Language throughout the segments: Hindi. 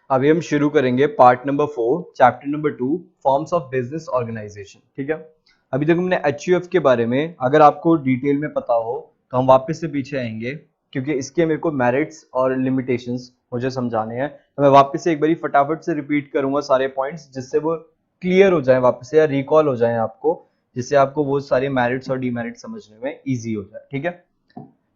अभी हम शुरू करेंगे part number 4 chapter number 2 forms of business organisation. ठीक है, अभी तक हमने एचयूएफ के बारे में, अगर आपको डिटेल में पता हो तो हम वापस से पीछे आएंगे क्योंकि इसके मेरे को मेरिट्स और लिमिटेशंस मुझे समझाने हैं। तो मैं वापस से एक बारी फटाफट से रिपीट करूंगा सारे पॉइंट्स जिससे वो क्लियर हो जाए वापस से या रिकॉल हो जाए आपको, जिससे आपको वो सारे मेरिट्स और डीमेरिट्स समझने में ईजी हो जाए। ठीक है,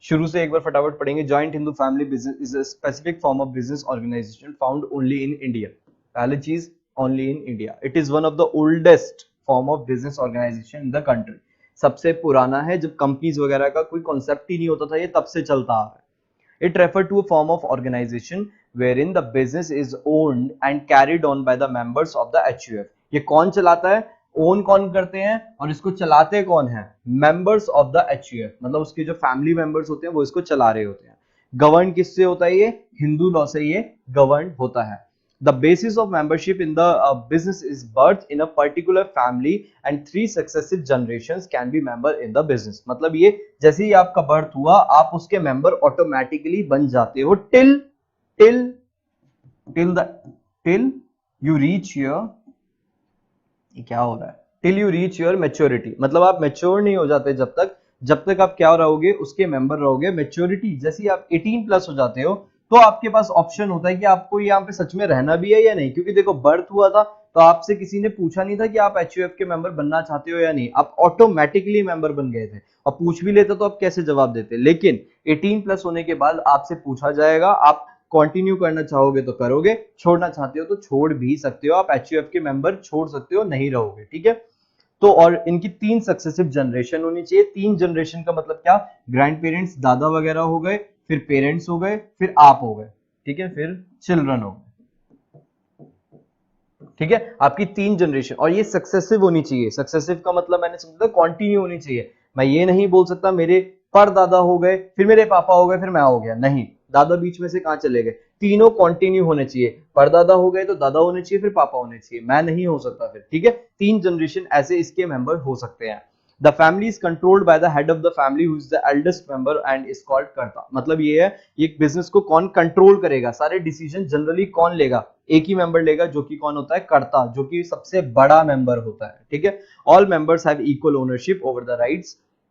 शुरू से एक बार फटाफट पढ़ेंगे। Joint Hindu family business is a specific form of business organisation found only in India. पहली चीज, only in India. It is one of the oldest form of business organisation in the country. सबसे पुराना है, जब कंपनीज वगैरह का कोई कॉन्सेप्ट ही नहीं होता था, ये तब से चलता आ रहा है। It refer to a form of organisation wherein the business is owned and carried on by the members of the HUF। ये कौन चलाता है, ओन कौन करते हैं और इसको चलाते कौन है, मेंबर्स ऑफ द HUF, मतलब उसके जो फैमिली मेंबर्स होते हैं वो इसको चला रहे होते हैं। गवर्न किससे होता है, ये हिंदू लॉ से ये गवर्न होता है। The basis of membership in the business is birth in a particular family and 3 successive generations can be member in the business। मतलब ये जैसे ही आपका बर्थ हुआ आप उसके मेंबर ऑटोमेटिकली बन जाते हो till till till the till you reach your, क्या हो रहा है, till you reach your maturity. मतलब आप मेच्योर नहीं हो जाते जब तक आप क्या रहोगे, उसके मेंबर रहोगे। मेच्योरिटी जैसे ही आप 18 प्लस हो जाते हो तो आपके पास ऑप्शन होता है कि आपको यहाँ पे सच में रहना भी है या नहीं। क्योंकि देखो बर्थ हुआ था तो आपसे किसी ने पूछा नहीं था कि आप एचयूएफ के मेंबर बनना चाहते हो या नहीं, आप ऑटोमेटिकली मेंबर बन गए थे। और पूछ भी लेते तो आप कैसे जवाब देते। लेकिन 18 प्लस होने के बाद आपसे पूछा जाएगा, आप कंटिन्यू करना चाहोगे तो करोगे, छोड़ना चाहते हो तो छोड़ भी सकते हो। आप एचयूएफ के मेंबर छोड़ सकते हो, नहीं रहोगे। ठीक है, तो और इनकी 3 सक्सेसिव जनरेशन होनी चाहिए। 3 जनरेशन का मतलब क्या, ग्रैंड पेरेंट्स, दादा वगैरह हो गए, फिर पेरेंट्स हो गए, फिर आप हो गए। ठीक है, फिर चिल्ड्रन हो गए। ठीक है, आपकी 3 जनरेशन और ये सक्सेसिव होनी चाहिए। सक्सेसिव का मतलब मैंने समझा कंटिन्यू होनी चाहिए। मैं ये नहीं बोल सकता मेरे पर दादा हो गए, फिर मेरे पापा हो गए, फिर मैं हो गया, नहीं। दादा बीच में से कहां चले गए, तीनों कंटिन्यू होने चाहिए। परदादा हो गए तो दादा होने चाहिए, फिर पापा होने चाहिए, मैं नहीं हो सकता फिर। ठीक है, 3 जनरेशन ऐसे इसके मेंबर हो सकते हैं। The family is controlled by the head of the family who is the eldest member and is called कर्ता। मतलब ये है, ये बिजनेस को कौन कंट्रोल करेगा, सारे डिसीजन जनरली कौन लेगा, एक ही मेंबर लेगा जो कि कौन होता है, कर्ता, जो कि सबसे बड़ा मेंबर होता है। ठीक है, all members have equal ownership over the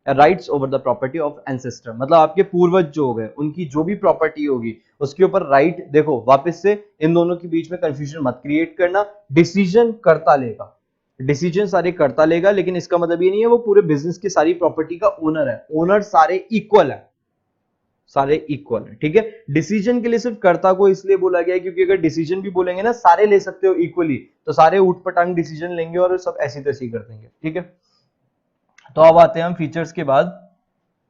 rights over the property of ancestor. मतलब आपके पूर्वज जो हो गए उनकी जो भी प्रॉपर्टी होगी उसके ऊपर राइट। देखो वापस से इन दोनों के बीच में कंफ्यूजन मत क्रिएट करना। डिसीजन करता लेगा, डिसीजन सारे करता लेगा, लेकिन इसका मतलब ये नहीं है वो पूरे बिजनेस की सारी प्रॉपर्टी का ओनर है। ओनर सारे इक्वल है, सारे इक्वल है। ठीक है, डिसीजन के लिए सिर्फ कर्ता को इसलिए बोला गया है क्योंकि अगर डिसीजन भी बोलेंगे ना सारे ले सकते हो इक्वली, तो सारे उठपटांग डिसीजन लेंगे और सब ऐसी तैसी कर देंगे। ठीक है, तो अब आते हैं हम फीचर्स के बाद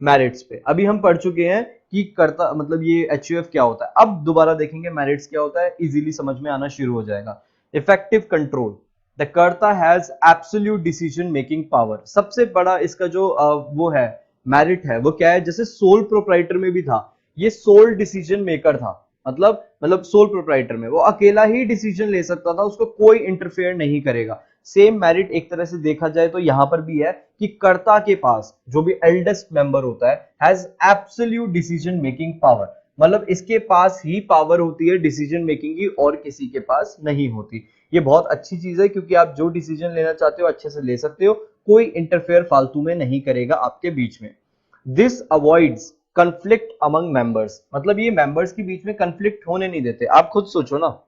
मेरिट्स पे। अभी हम पढ़ चुके हैं कि कर्ता मतलब ये एचयूएफ क्या होता है। अब दोबारा देखेंगे मेरिट्स क्या होता है, इजीली समझ में आना शुरू हो जाएगा। इफेक्टिव कंट्रोल, द कर्ता has absolute decision making power. सबसे बड़ा इसका जो वो है मेरिट है वो क्या है, जैसे सोल प्रोप्राइटर में भी था, ये सोल डिसीजन मेकर था। मतलब सोल प्रोप्राइटर में वो अकेला ही डिसीजन ले सकता था, उसको कोई इंटरफेयर नहीं करेगा। सेम मेरिट एक तरह से देखा जाए तो यहां पर भी है कि कर्ता के पास जो भी एल्डेस्ट मेंबर होता है has absolute decision making power. मतलब इसके पास ही पावर होती है डिसीजन मेकिंग की, और किसी के पास नहीं होती। ये बहुत अच्छी चीज है क्योंकि आप जो डिसीजन लेना चाहते हो अच्छे से ले सकते हो, कोई इंटरफेयर फालतू में नहीं करेगा आपके बीच में। This avoids conflict among members. मतलब ये मेंबर्स के बीच में कंफ्लिक्ट होने नहीं देते। आप खुद सोचो ना,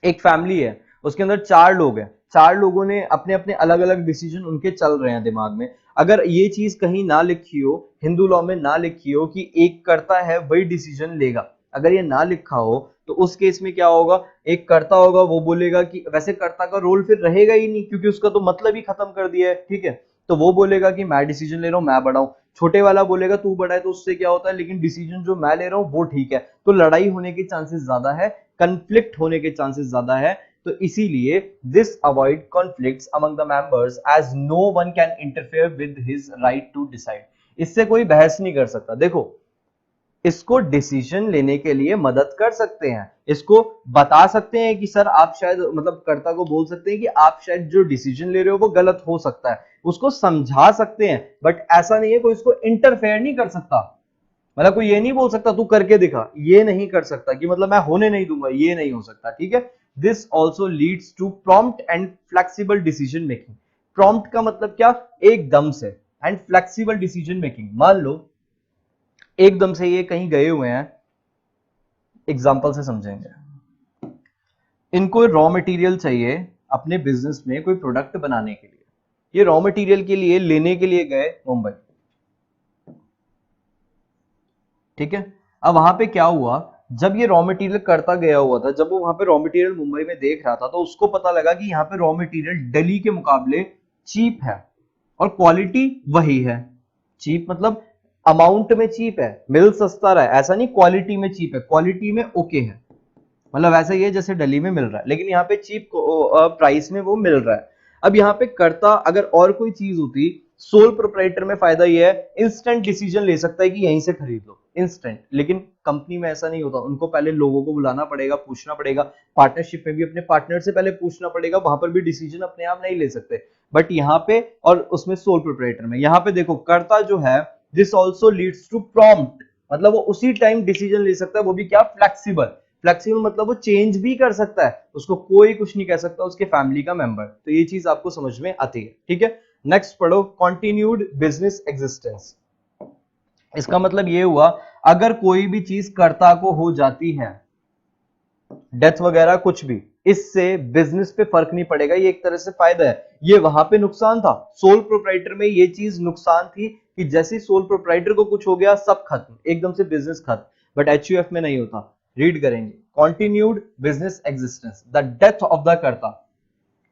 एक फैमिली है उसके अंदर 4 लोग हैं, 4 लोगों ने अपने अपने अलग अलग डिसीजन उनके चल रहे हैं दिमाग में। अगर ये चीज कहीं ना लिखी हो, हिंदू लॉ में ना लिखी हो कि एक करता है वही डिसीजन लेगा, अगर ये ना लिखा हो तो उस केस में क्या होगा, एक करता होगा वो बोलेगा कि वैसे कर्ता का रोल फिर रहेगा ही नहीं क्योंकि उसका तो मतलब ही खत्म कर दिया है। ठीक है, तो वो बोलेगा कि मैं डिसीजन ले रहा हूं, मैं बड़ा हूं। छोटे वाला बोलेगा तू बड़ा है, तो उससे क्या होता है, लेकिन डिसीजन जो मैं ले रहा हूं वो ठीक है। तो लड़ाई होने के चांसेस ज्यादा है, कंफ्लिक्ट होने के चांसेस ज्यादा है। तो इसीलिए this avoid conflicts among the members as no one can interfere with his right to decide. इससे कोई बहस नहीं कर सकता। देखो इसको डिसीजन लेने के लिए मदद कर सकते हैं, इसको बता सकते हैं कि सर आप शायद, मतलब कर्ता को बोल सकते हैं कि आप शायद जो डिसीजन ले रहे हो वो गलत हो सकता है, उसको समझा सकते हैं। बट ऐसा नहीं है कोई इसको इंटरफेयर नहीं कर सकता। मतलब कोई ये नहीं बोल सकता तू करके दिखा, ये नहीं कर सकता कि मतलब मैं होने नहीं दूंगा, ये नहीं हो सकता, ठीक है। This also leads to prompt and flexible decision making. Prompt का मतलब क्या, एकदम से, एंड फ्लेक्सिबल डिसीजन मेकिंग, मान लो एकदम से ये कहीं गए हुए हैं, एग्जाम्पल से समझेंगे। इनको रॉ मटेरियल चाहिए अपने बिजनेस में कोई प्रोडक्ट बनाने के लिए, ये रॉ मटेरियल के लिए लेने के लिए गए मुंबई, ठीक है। अब वहां पे क्या हुआ, जब ये रॉ मटेरियल करता गया हुआ था, जब वो वहां पे रॉ मटेरियल मुंबई में देख रहा था, तो उसको पता लगा कि यहाँ पे रॉ मटेरियल दिल्ली के मुकाबले चीप है और क्वालिटी वही है। चीप मतलब अमाउंट में चीप है, मिल सस्ता रहा है, ऐसा नहीं क्वालिटी में चीप है, क्वालिटी में ओके है, मतलब ऐसा ही है जैसे दिल्ली में मिल रहा है, लेकिन यहाँ पे चीप प्राइस में वो मिल रहा है। अब यहाँ पे करता अगर और कोई चीज होती, सोल प्रोप्राइटर में फायदा ये है, इंस्टेंट डिसीजन ले सकता है कि यहीं से खरीद लो, इंस्टेंट। लेकिन कंपनी में ऐसा नहीं होता, उनको पहले लोगों को बुलाना पड़ेगा, पूछना पड़ेगा, पार्टनरशिप में भी अपने पार्टनर से पहले पूछना पड़ेगा, वहां पर भी डिसीजन अपने आप नहीं ले सकते। बट यहाँ पे, और उसमें सोल प्रोप्राइटर में, यहाँ पे देखो करता जो है, this also leads to prompt, मतलब वो उसी टाइम डिसीजन ले सकता है, वो भी क्या, फ्लेक्सिबल। फ्लेक्सिबल मतलब वो चेंज भी कर सकता है, उसको कोई कुछ नहीं कह सकता, उसके फैमिली का मेंबर। तो ये चीज आपको समझ में आती है, ठीक है। नेक्स्ट पढ़ो, कॉन्टिन्यूड बिजनेस एग्जिस्टेंस। इसका मतलब ये हुआ, अगर कोई भी चीज कर्ता को हो जाती है, डेथ वगैरह कुछ भी, इससे बिजनेस पे फर्क नहीं पड़ेगा, ये एक तरह से फायदा है। ये वहां पे नुकसान था, सोल प्रोप्राइटर में ये चीज नुकसान थी कि जैसे सोल प्रोप्राइटर को कुछ हो गया, सब खत्म, एकदम से बिजनेस खत्म। बट एचयूएफ में नहीं होता, रीड करेंगे, continued business existence, the death of the karta,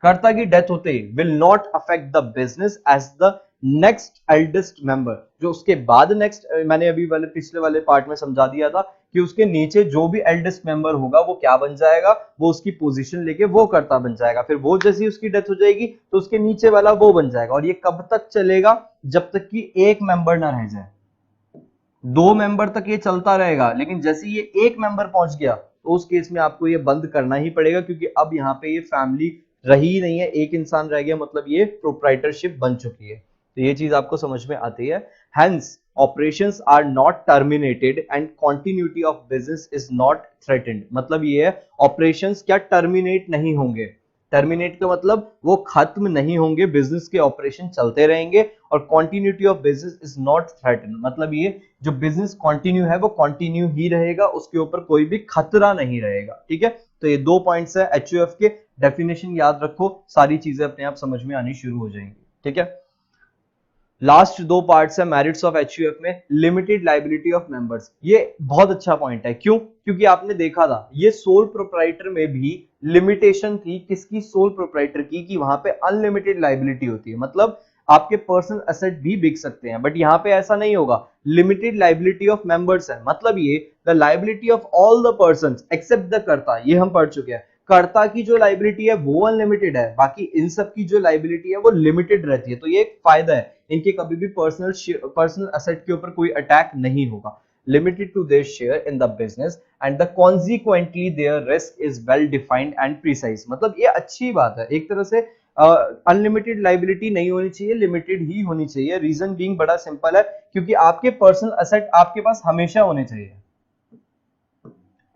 karta की डेथ होते ही will not affect the business as the next eldest member, जो उसके बाद नेक्स्ट, मैंने अभी वाले पिछले वाले पार्ट में समझा दिया था कि उसके नीचे जो भी एल्डेस्ट मेंबर होगा वो क्या बन जाएगा, वो उसकी पोजीशन लेके वो कर्ता बन जाएगा, फिर वो जैसी उसकी डेथ हो जाएगी तो उसके नीचे वाला वो बन जाएगा। और ये कब तक चलेगा, जब तक कि एक मेंबर ना रह जाए, दो मेंबर तक ये चलता रहेगा, लेकिन जैसे ये एक मेंबर पहुंच गया तो उस केस में आपको ये बंद करना ही पड़ेगा, क्योंकि अब यहाँ पे ये फैमिली रही नहीं है, एक इंसान रह गया, मतलब ये प्रोप्राइटरशिप बन चुकी है। तो ये चीज आपको समझ में आती है। Hence operations are not terminated and continuity of business is not threatened, मतलब ये है ऑपरेशंस क्या टर्मिनेट नहीं होंगे, टर्मिनेट का मतलब वो खत्म नहीं होंगे, बिजनेस के ऑपरेशन चलते रहेंगे, और continuity of business is not threaten, मतलब ये जो बिजनेस कंटिन्यू है वो कंटिन्यू ही रहेगा, उसके ऊपर कोई भी खतरा नहीं रहेगा, ठीक है। तो ये दो पॉइंट्स है एचयूएफ के, डेफिनेशन याद रखो, सारी चीजें अपने आप समझ में आनी शुरू हो जाएंगी, ठीक है। लास्ट दो पार्ट्स है मेरिट्स ऑफ एचयूएफ में, लिमिटेड लाइबिलिटी ऑफ मेंबर्स, ये बहुत अच्छा पॉइंट है, क्यों, क्योंकि आपने देखा था ये सोल प्रोप्राइटर में भी लिमिटेशन थी, किसकी, सोल प्रोप्राइटर की, कि वहां पे अनलिमिटेड लाइबिलिटी होती है, मतलब आपके पर्सनल एसेट भी बिक सकते हैं। बट यहाँ पे ऐसा नहीं होगा, लिमिटेड लाइबिलिटी ऑफ मेंबर्स है, मतलब ये the liability of all the persons except the karta, ये हम पढ़ चुके हैं। कर्ता की जो लाइबिलिटी है वो अनलिमिटेड है, बाकी इन सब की जो लाइबिलिटी है वो लिमिटेड रहती है। तो ये एक फायदा है, इनके कभी भी पर्सनल एसेट के ऊपर कोई अटैक नहीं होगा। Limited to their share in the business and the consequently their risk is well defined and precise, मतलब ये अच्छी बात है, एक तरह से अनलिमिटेड लाइबिलिटी नहीं होनी चाहिए, लिमिटेड ही होनी चाहिए। रीजन बीइंग बड़ा सिंपल है, क्योंकि आपके पर्सनल एसेट आपके पास हमेशा होने चाहिए।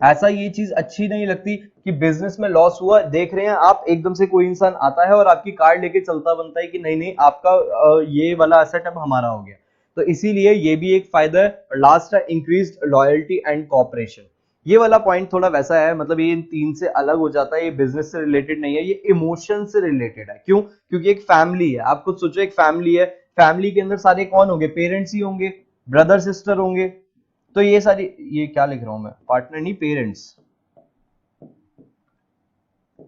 ऐसा ये चीज अच्छी नहीं लगती कि बिजनेस में लॉस हुआ, देख रहे हैं आप, एकदम से कोई इंसान आता है और आपकी कार्ड लेके चलता बनता है कि नहीं नहीं आपका ये वाला एसेट अब हमारा हो गया। तो इसीलिए ये भी एक फायदा है। लास्ट है इंक्रीज्ड लॉयल्टी एंड कोऑपरेशन, ये वाला पॉइंट थोड़ा वैसा है, मतलब ये इन तीन से अलग हो जाता है, ये बिजनेस से रिलेटेड नहीं है, ये इमोशन से रिलेटेड है। क्यों, क्योंकि एक फैमिली है, आप खुद सोचो एक फैमिली है, फैमिली के अंदर सारे कौन होंगे, पेरेंट्स ही होंगे, ब्रदर सिस्टर होंगे, तो ये सारी, ये क्या लिख रहा हूं मैं, पार्टनर नहीं पेरेंट्स,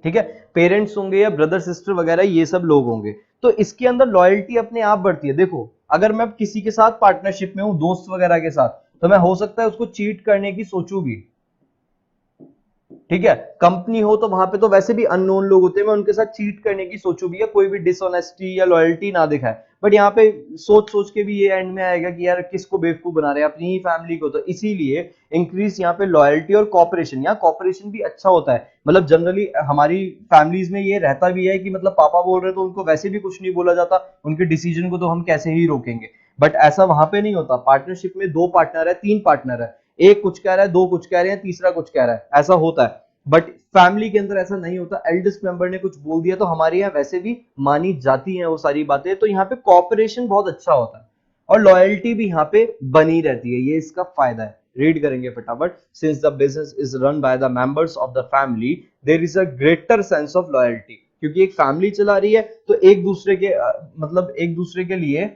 ठीक है, पेरेंट्स होंगे या ब्रदर सिस्टर वगैरह ये सब लोग होंगे, तो इसके अंदर लॉयल्टी अपने आप बढ़ती है। देखो अगर मैं किसी के साथ पार्टनरशिप में हूं, दोस्त वगैरह के साथ, तो मैं हो सकता है उसको चीट करने की सोचूं भी, ठीक है। कंपनी हो तो वहां पे तो वैसे भी अननोन लोग होते हैं, मैं उनके साथ चीट करने की सोचूं भी, या कोई भी डिसऑनेस्टी या लॉयल्टी ना दिखाए। बट यहाँ पे सोच सोच के भी ये एंड में आएगा कि यार किसको बेवकूफ बना रहे हैं, अपनी ही फैमिली को। तो इसीलिए इंक्रीज यहाँ पे लॉयल्टी और कॉपरेशन, यहाँ कॉपरेशन भी अच्छा होता है, मतलब जनरली हमारी फैमिलीज में ये रहता भी है कि मतलब पापा बोल रहे तो उनको वैसे भी कुछ नहीं बोला जाता, उनके डिसीजन को तो हम कैसे ही रोकेंगे। बट ऐसा वहां पे नहीं होता। पार्टनरशिप में 2 पार्टनर है, 3 पार्टनर है, एक कुछ कह रहा है, 2 कुछ कह रहे हैं, तीसरा कुछ कह रहा है, ऐसा होता है। बट फैमिली के अंदर ऐसा नहीं होता। एल्डेस्ट मेंबर ने कुछ बोल दिया तो हमारे यहाँ वैसे भी मानी जाती हैं वो सारी बातें, तो यहाँ पे कॉपरेशन बहुत अच्छा होता है और लॉयल्टी भी यहाँ पे बनी रहती है, ये इसका फायदा है। रीड करेंगे फटाफट। Since the business is run by the members of the family there is a greater sense of loyalty. क्योंकि एक फैमिली चला रही है तो एक दूसरे के मतलब एक दूसरे के लिए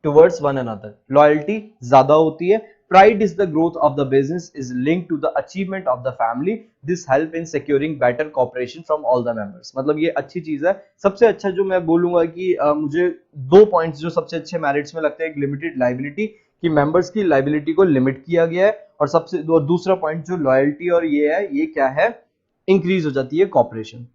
towards one another loyalty ज्यादा होती है। Pride is the growth of the business is linked to the achievement of the family. This help in securing better cooperation from all the members. मतलब ये अच्छी चीज है। सबसे अच्छा जो मैं बोलूंगा कि मुझे 2 पॉइंट्स जो सबसे अच्छे मेरिट्स में लगते हैं, लिमिटेड लाइबिलिटी कि मेंबर्स की लाइबिलिटी को लिमिट किया गया है, और दूसरा पॉइंट जो लॉयल्टी और ये है, ये क्या है, इंक्रीज हो जाती है कॉपरेशन।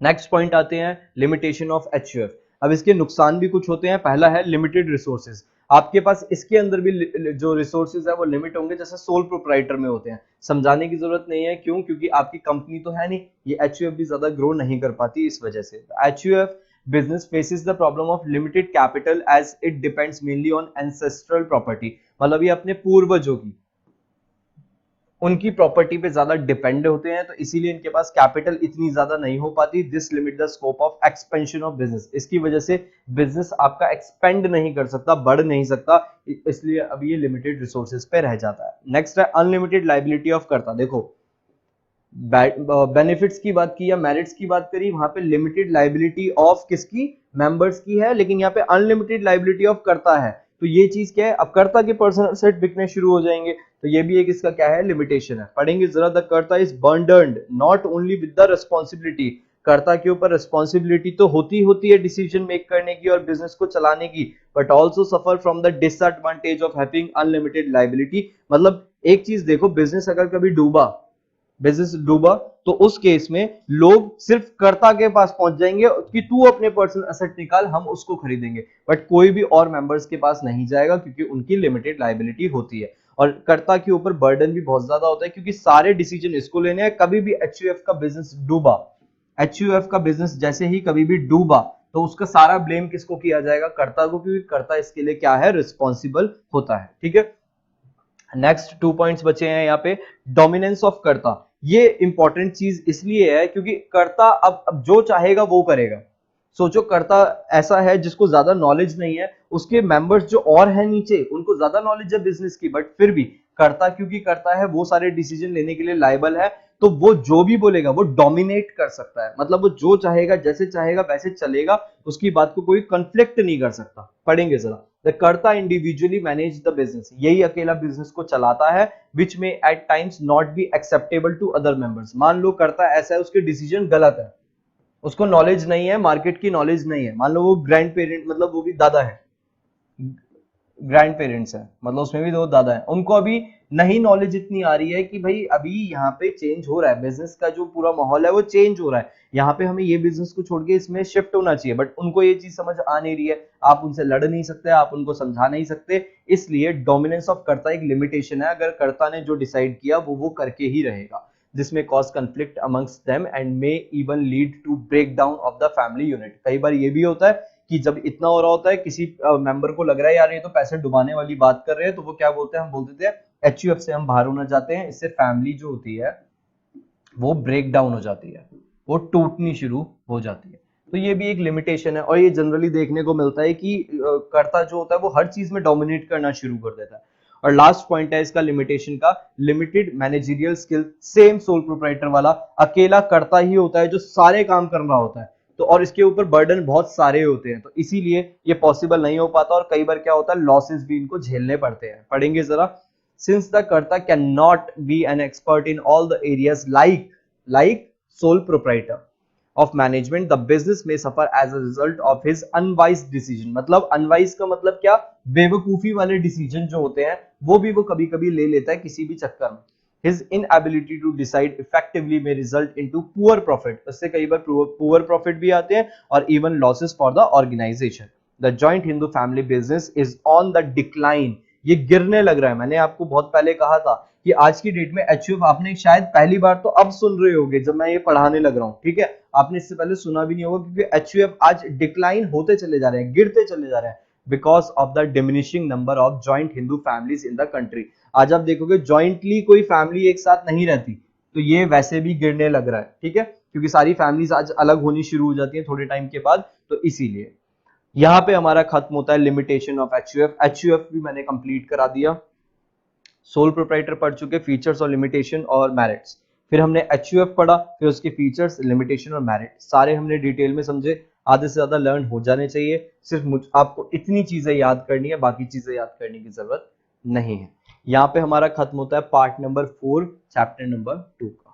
नेक्स्ट पॉइंट आते हैं लिमिटेशन ऑफ एचयूएफ। अब इसके नुकसान भी कुछ होते हैं। पहला है लिमिटेड रिसोर्सेज। आपके पास इसके अंदर भी जो रिसोर्सेज है वो लिमिट होंगे, जैसे सोल प्रोप्राइटर में होते हैं। समझाने की जरूरत नहीं है, क्यों? क्योंकि आपकी कंपनी तो है नहीं, ये एचयूएफ भी ज्यादा ग्रो नहीं कर पाती इस वजह से। HUF business faces the problem of limited capital as it depends mainly on ancestral property. मतलब ये अपने पूर्वजों की, उनकी प्रॉपर्टी पे ज्यादा डिपेंड होते हैं, तो इसीलिए इनके पास कैपिटल इतनी ज्यादा नहीं हो पाती। This limit the scope of expansion of business. इसकी वजह से बिजनेस आपका एक्सपेंड नहीं कर सकता, बढ़ नहीं सकता, इसलिए अब ये लिमिटेड रिसोर्सेज पे रह जाता है। नेक्स्ट है अनलिमिटेड लाइबिलिटी ऑफ कर्ता। देखो बेनिफिट्स की बात की या मेरिट्स की बात करी, वहां पे लिमिटेड लाइबिलिटी ऑफ किसकी, मेंबर्स की है, लेकिन यहाँ पे अनलिमिटेड लाइबिलिटी ऑफ कर्ता है। तो ये चीज क्या है, अब कर्ता के पर्सनल एसेट बिकने शुरू हो जाएंगे, तो ये भी एक इसका क्या है, लिमिटेशन है। पढ़ेंगे जरा। The karta is burdened not only with the responsibility. Karta के ऊपर रिस्पॉन्सिबिलिटी तो होती है डिसीजन मेक करने की और बिजनेस को चलाने की, but also suffer from the disadvantage of having unlimited liability. मतलब एक चीज देखो, बिजनेस अगर कभी डूबा तो उस केस में लोग सिर्फ कर्ता के पास पहुंच जाएंगे कि तू अपने पर्सनल एसेट निकाल, हम उसको खरीदेंगे, बट कोई भी और मेंबर्स के पास नहीं जाएगा, क्योंकि उनकी लिमिटेड लाइबिलिटी होती है। और कर्ता के ऊपर बर्डन भी बहुत ज्यादा होता है, क्योंकि सारे डिसीजन इसको लेने हैं। कभी भी एचयूएफ का बिजनेस डूबा, एचयूएफ का बिजनेस जैसे ही कभी भी डूबा, तो उसका सारा ब्लेम किसको किया जाएगा, कर्ता को, क्योंकि कर्ता इसके लिए क्या है, रिस्पॉन्सिबल होता है। ठीक है। नेक्स्ट 2 पॉइंट्स बचे हैं यहाँ पे। डोमिनेंस ऑफ कर्ता, ये इंपॉर्टेंट चीज इसलिए है क्योंकि कर्ता अब जो चाहेगा वो करेगा। सोचो कर्ता ऐसा है जिसको ज्यादा नॉलेज नहीं है, उसके मेंबर्स जो और हैं नीचे उनको ज्यादा नॉलेज है बिजनेस की, बट फिर भी कर्ता क्योंकि कर्ता है, वो सारे डिसीजन लेने के लिए लायबल है, तो वो जो भी बोलेगा वो डोमिनेट कर सकता है। मतलब वो जो चाहेगा, जैसे चाहेगा वैसे चलेगा, उसकी बात को कोई कंफ्लिक्ट नहीं कर सकता। पढ़ेंगे जरा। द कर्ता इंडिविजुअली मैनेज द बिजनेस, यही अकेला बिजनेस को चलाता है, विच में at times not be acceptable to other members. मान लो कर्ता ऐसा है, उसके डिसीजन गलत है, उसको नॉलेज नहीं है, मार्केट की नॉलेज नहीं है, मान लो वो ग्रैंड पेरेंट, मतलब वो भी दादा है, ग्रैंड पेरेंट्स है, मतलब उसमें भी 2 दादा है, उनको अभी नहीं नॉलेज इतनी आ रही है कि भाई अभी यहाँ पे चेंज हो रहा है, बिजनेस का जो पूरा माहौल है वो चेंज हो रहा है, यहाँ पे हमें ये बिजनेस को छोड़ के इसमें शिफ्ट होना चाहिए, बट उनको ये चीज समझ आ नहीं रही है। आप उनसे लड़ नहीं सकते, आप उनको समझा नहीं सकते, इसलिए डोमिनेंस ऑफ कर्ता एक लिमिटेशन है। अगर कर्ता ने जो डिसाइड किया वो करके ही रहेगा, जिसमें cause conflict amongst them and may even lead to break down of the family unit. कई बार ये भी होता है कि जब इतना हो रहा होता है, किसी मेंबर को लग रहा है यार ये तो पैसे डुबाने वाली बात कर रहे हैं, तो वो क्या बोलते हैं, हम बोलते थे एचयूएफ से हम बाहर होना चाहते हैं। इससे फैमिली जो होती है वो ब्रेक डाउन हो जाती है, वो टूटनी शुरू हो जाती है। तो ये भी एक लिमिटेशन है, और ये जनरली देखने को मिलता है कि कर्ता जो होता है वो हर चीज में डोमिनेट करना शुरू कर देता है। और लास्ट पॉइंट है इसका लिमिटेशन का, limited managerial skill. Same sole proprietor वाला, अकेला कर्ता ही होता है जो सारे काम कर रहा होता है, तो और इसके ऊपर बर्डन बहुत सारे होते हैं, तो इसीलिए ये पॉसिबल नहीं हो पाता, और कई बार क्या होता है, लॉसेस भी इनको झेलने पड़ते हैं। पढ़ेंगे जरा। Since the karta can not be an expert in all the areas like sole proprietor of management, the business में suffer as a result of his unwise decision. मतलब अनवाइज का मतलब क्या, बेवकूफी वाले डिसीजन जो होते हैं वो भी वो कभी कभी ले लेता है किसी भी चक्कर में। His inability to decide effectively may result into poor profit. इससे कई बार poor profit भी आते हैं और even losses for the organization. The joint Hindu family business is on the decline. ये गिरने लग रहा है। मैंने आपको बहुत पहले कहा था कि आज की डेट में एचयूएफ, आपने शायद पहली बार तो अब सुन रहे होगे जब मैं ये पढ़ाने लग रहा हूँ, ठीक है, आपने इससे पहले सुना भी नहीं होगा, क्योंकि एचयूएफ आज डिक्लाइन होते चले जा रहे हैं, गिरते चले जा रहे हैं। Because of the diminishing number of joint Hindu families in the country. आज आप देखोगे जॉइंटली कोई फैमिली एक साथ नहीं रहती, तो ये वैसे भी गिरने लग रहा है, ठीक है, क्योंकि सारी फैमिलीज आज अलग होनी शुरू हो जाती है थोड़े टाइम के बाद, तो इसीलिए यहां पे हमारा खत्म होता है लिमिटेशन ऑफ एचयूएफ। एचयूएफ भी मैंने कंप्लीट करा दिया, सोल प्रोप्राइटर पढ़ चुके, फीचर्स और लिमिटेशन और मेरिट्स, फिर हमने एचयूएफ पढ़ा, फिर उसके फीचर्स, लिमिटेशन और मेरिट सारे हमने डिटेल में समझे। आधे से ज्यादा लर्न हो जाने चाहिए, सिर्फ आपको इतनी चीजें याद करनी है, बाकी चीजें याद करने की जरूरत नहीं है। यहाँ पे हमारा खत्म होता है पार्ट नंबर 4 चैप्टर नंबर 2 का।